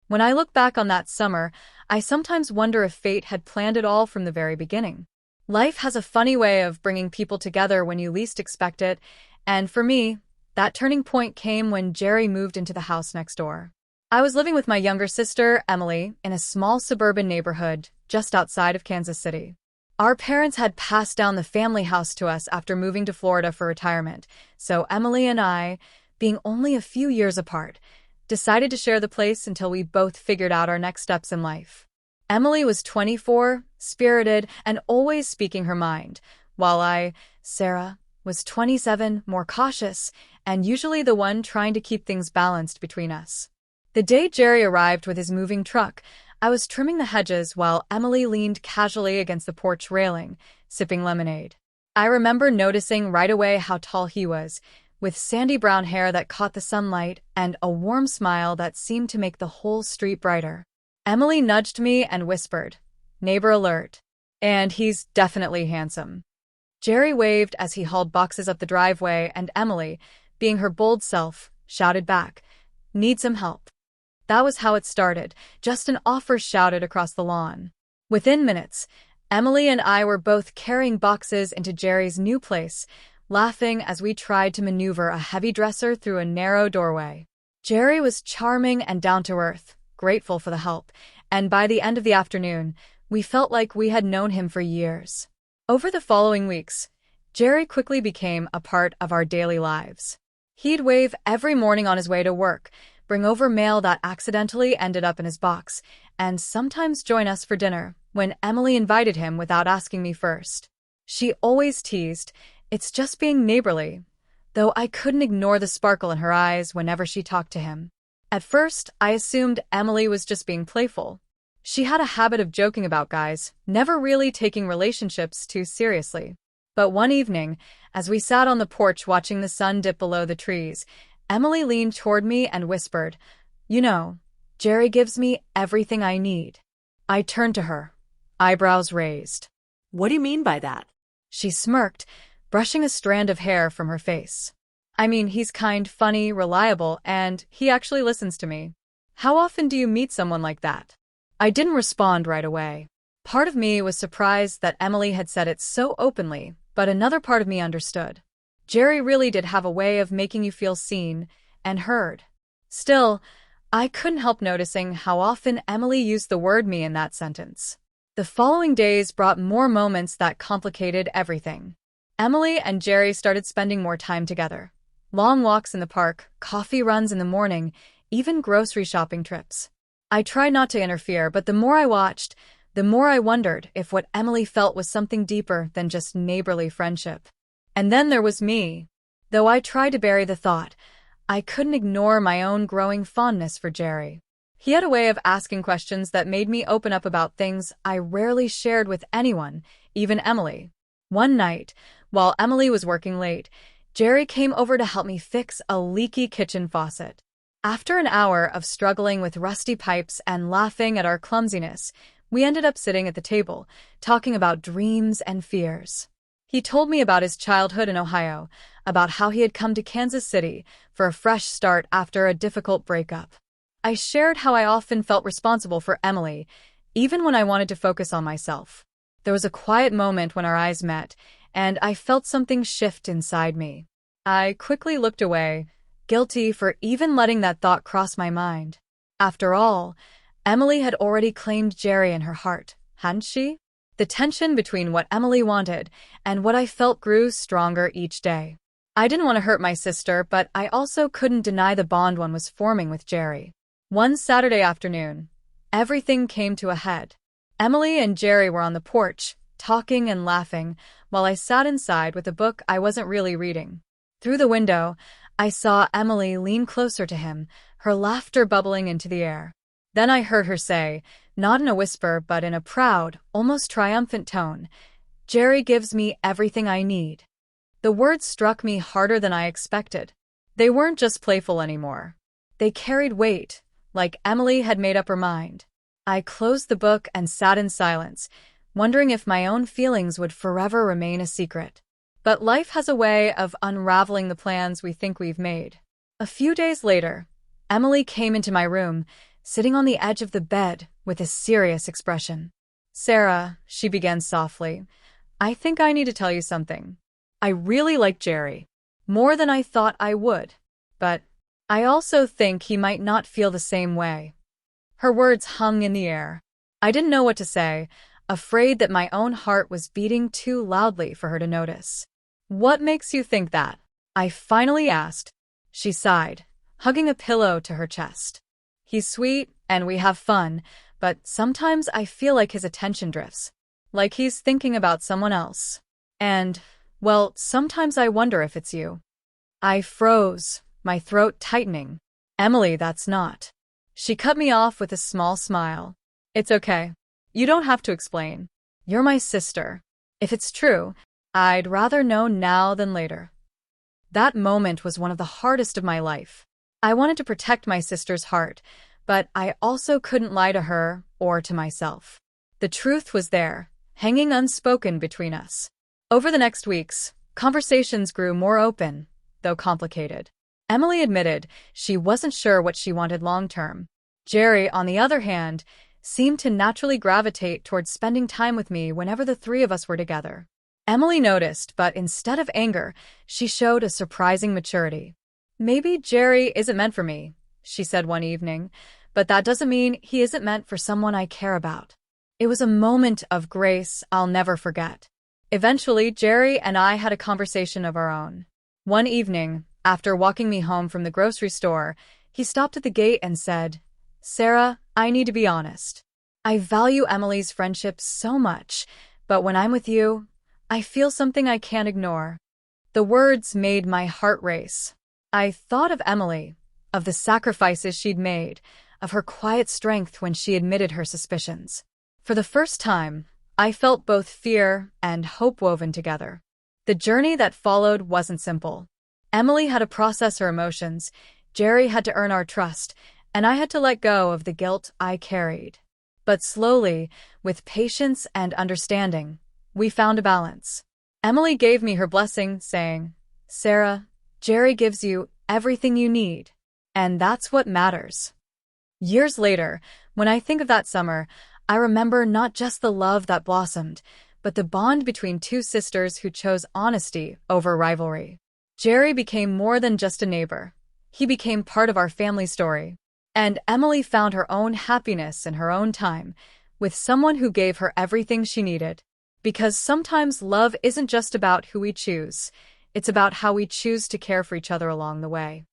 When I look back on that summer, I sometimes wonder if fate had planned it all from the very beginning. Life has a funny way of bringing people together when you least expect it, and for me, that turning point came when Jerry moved into the house next door. I was living with my younger sister, Emily, in a small suburban neighborhood just outside of Kansas City. Our parents had passed down the family house to us after moving to Florida for retirement, so Emily and I, being only a few years apart, decided to share the place until we both figured out our next steps in life. Emily was 24, spirited, and always speaking her mind, while I, Sarah, was 27, more cautious, and usually the one trying to keep things balanced between us. The day Jerry arrived with his moving truck, I was trimming the hedges while Emily leaned casually against the porch railing, sipping lemonade. I remember noticing right away how tall he was, with sandy brown hair that caught the sunlight and a warm smile that seemed to make the whole street brighter. Emily nudged me and whispered, "Neighbor alert." And he's definitely handsome. Jerry waved as he hauled boxes up the driveway, and Emily, being her bold self, shouted back, "Need some help?" That was how it started, just an offer shouted across the lawn. Within minutes, Emily and I were both carrying boxes into Jerry's new place, laughing as we tried to maneuver a heavy dresser through a narrow doorway. Jerry was charming and down-to-earth, grateful for the help, and by the end of the afternoon, we felt like we had known him for years. Over the following weeks, Jerry quickly became a part of our daily lives. He'd wave every morning on his way to work, bring over mail that accidentally ended up in his box, and sometimes join us for dinner when Emily invited him without asking me first. She always teased, "It's just being neighborly," though I couldn't ignore the sparkle in her eyes whenever she talked to him. At first, I assumed Emily was just being playful. She had a habit of joking about guys, never really taking relationships too seriously. But one evening, as we sat on the porch watching the sun dip below the trees, Emily leaned toward me and whispered, "You know, Jerry gives me everything I need." I turned to her, eyebrows raised. "What do you mean by that?" She smirked, brushing a strand of hair from her face. "I mean, he's kind, funny, reliable, and he actually listens to me. How often do you meet someone like that?" I didn't respond right away. Part of me was surprised that Emily had said it so openly, but another part of me understood. Jerry really did have a way of making you feel seen and heard. Still, I couldn't help noticing how often Emily used the word "me" in that sentence. The following days brought more moments that complicated everything. Emily and Jerry started spending more time together. Long walks in the park, coffee runs in the morning, even grocery shopping trips. I tried not to interfere, but the more I watched, the more I wondered if what Emily felt was something deeper than just neighborly friendship. And then there was me. Though I tried to bury the thought, I couldn't ignore my own growing fondness for Jerry. He had a way of asking questions that made me open up about things I rarely shared with anyone, even Emily. One night, while Emily was working late, Jerry came over to help me fix a leaky kitchen faucet. After an hour of struggling with rusty pipes and laughing at our clumsiness, we ended up sitting at the table, talking about dreams and fears. He told me about his childhood in Ohio, about how he had come to Kansas City for a fresh start after a difficult breakup. I shared how I often felt responsible for Emily, even when I wanted to focus on myself. There was a quiet moment when our eyes met, and I felt something shift inside me. I quickly looked away, guilty for even letting that thought cross my mind. After all, Emily had already claimed Jerry in her heart, hadn't she? The tension between what Emily wanted and what I felt grew stronger each day. I didn't want to hurt my sister, but I also couldn't deny the bond one was forming with Jerry. One Saturday afternoon, everything came to a head. Emily and Jerry were on the porch, talking and laughing, while I sat inside with a book I wasn't really reading. Through the window, I saw Emily lean closer to him, her laughter bubbling into the air. Then I heard her say, not in a whisper but in a proud, almost triumphant tone, "Jerry gives me everything I need." The words struck me harder than I expected. They weren't just playful anymore. They carried weight, like Emily had made up her mind. I closed the book and sat in silence, wondering if my own feelings would forever remain a secret. But life has a way of unraveling the plans we think we've made. A few days later, Emily came into my room, sitting on the edge of the bed with a serious expression. "Sarah," she began softly, "I think I need to tell you something. I really like Jerry. More than I thought I would. But I also think he might not feel the same way." Her words hung in the air. I didn't know what to say, afraid that my own heart was beating too loudly for her to notice. "What makes you think that?" I finally asked. She sighed, hugging a pillow to her chest. "He's sweet, and we have fun, but sometimes I feel like his attention drifts. Like he's thinking about someone else. And, well, sometimes I wonder if it's you." I froze, my throat tightening. "Emily, that's not." She cut me off with a small smile. "It's okay. You don't have to explain. You're my sister. If it's true, I'd rather know now than later." That moment was one of the hardest of my life. I wanted to protect my sister's heart, but I also couldn't lie to her or to myself. The truth was there, hanging unspoken between us. Over the next weeks, conversations grew more open, though complicated. Emily admitted she wasn't sure what she wanted long-term. Jerry, on the other hand, seemed to naturally gravitate towards spending time with me whenever the three of us were together. Emily noticed, but instead of anger, she showed a surprising maturity. "Maybe Jerry isn't meant for me," she said one evening, "but that doesn't mean he isn't meant for someone I care about." It was a moment of grace I'll never forget. Eventually, Jerry and I had a conversation of our own. One evening, after walking me home from the grocery store, he stopped at the gate and said, "Sarah, I need to be honest. I value Emily's friendship so much, but when I'm with you, I feel something I can't ignore." The words made my heart race. I thought of Emily, of the sacrifices she'd made, of her quiet strength when she admitted her suspicions. For the first time, I felt both fear and hope woven together. The journey that followed wasn't simple. Emily had to process her emotions, Jerry had to earn our trust, and I had to let go of the guilt I carried. But slowly, with patience and understanding, we found a balance. Emily gave me her blessing, saying, "Sarah, Jerry gives you everything you need, and that's what matters." Years later, when I think of that summer, I remember not just the love that blossomed, but the bond between two sisters who chose honesty over rivalry. Jerry became more than just a neighbor. He became part of our family story. And Emily found her own happiness in her own time, with someone who gave her everything she needed. Because sometimes love isn't just about who we choose, it's about how we choose to care for each other along the way.